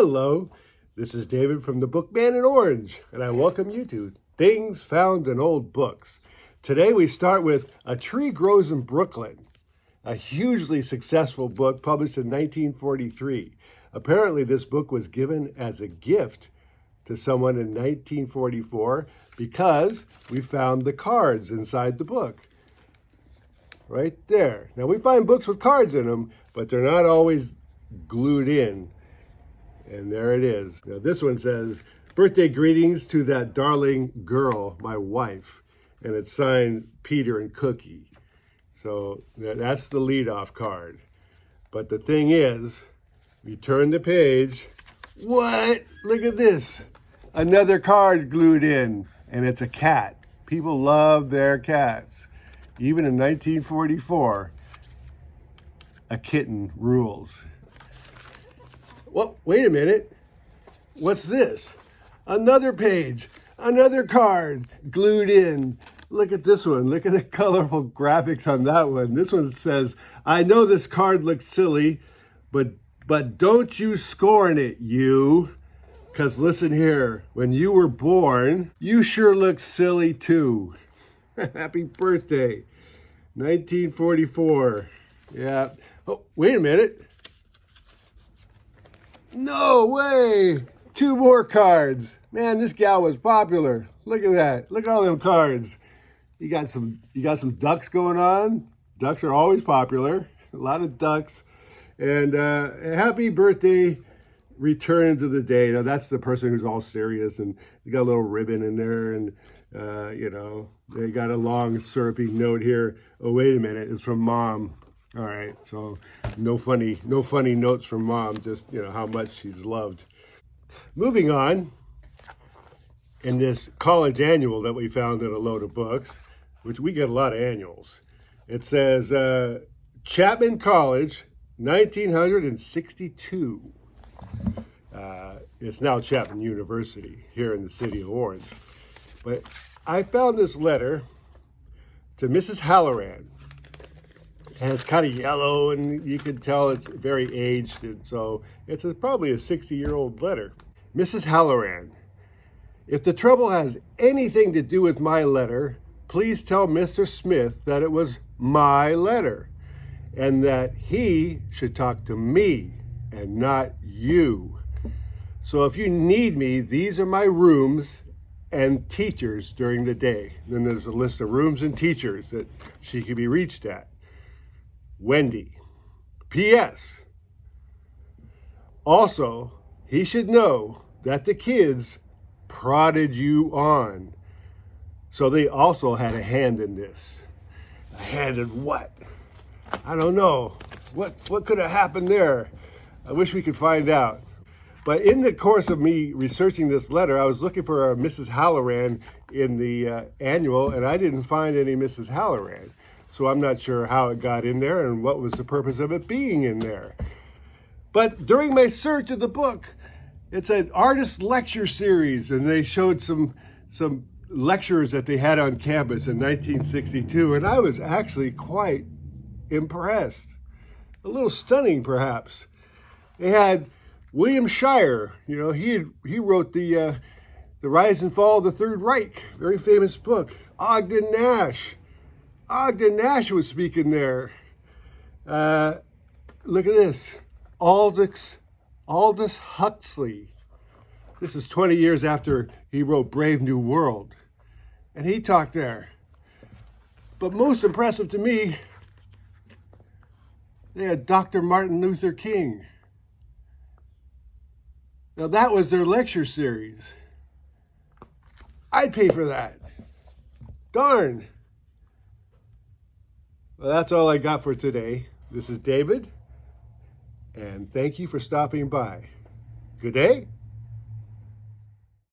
Hello, this is David from the Bookman in Orange, and I welcome you to Things Found in Old Books. Today we start with A Tree Grows in Brooklyn, a hugely successful book published in 1943. Apparently this book was given as a gift to someone in 1944 because we found the cards inside the book. Right there. Now we find books with cards in them, but they're not always glued in. And there it is. Now this one says, "Birthday greetings to that darling girl, my wife." And it's signed Peter and Cookie. So that's the leadoff card. But the thing is, we turn the page. What? Look at this. Another card glued in. And it's a cat. People love their cats. Even in 1944, a kitten rules. Well, wait a minute. What's this? Another page, another card glued in. Look at this one. Look at the colorful graphics on that one. This one says, "I know this card looks silly, but don't you scorn it, you. Because listen here, when you were born, you sure look silly too." Happy birthday. 1944. Yeah. Oh, wait a minute. No way! 2 more cards. Man, this gal was popular. Look at that. Look at all them cards. You got some ducks going on. Ducks are always popular. A lot of ducks. And happy birthday, return to the day. Now that's the person who's all serious, and they got a little ribbon in there, and they got a long syrupy note here. Oh, wait a minute, it's from Mom. All right, so no funny notes from Mom, just how much she's loved. Moving on, in this college annual that we found in a load of books, which we get a lot of annuals, it says Chapman College, 1962. It's now Chapman University here in the city of Orange. But I found this letter to Mrs. Halloran. And it's kind of yellow, and you can tell it's very aged, and so it's probably a 60-year-old letter. Mrs. Halloran, if the trouble has anything to do with my letter, please tell Mr. Smith that it was my letter, and that he should talk to me and not you. So if you need me, these are my rooms and teachers during the day. Then there's a list of rooms and teachers that she can be reached at. Wendy. P.S. Also, he should know that the kids prodded you on. So they also had a hand in this. A hand in what? I don't know. What could have happened there? I wish we could find out. But in the course of me researching this letter, I was looking for a Mrs. Halloran in the annual, and I didn't find any Mrs. Halloran. So I'm not sure how it got in there and what was the purpose of it being in there. But during my search of the book, it's an artist lecture series, and they showed some lectures that they had on campus in 1962, and I was actually quite impressed. A little stunning, perhaps. They had William Shirer. He wrote the Rise and Fall of the Third Reich, very famous book. Ogden Nash was speaking there. Look at this. Aldous Huxley. This is 20 years after he wrote Brave New World. And he talked there. But most impressive to me, they had Dr. Martin Luther King. Now that was their lecture series. I'd pay for that. Darn. Well, that's all I got for today. This is David, and thank you for stopping by. Good day.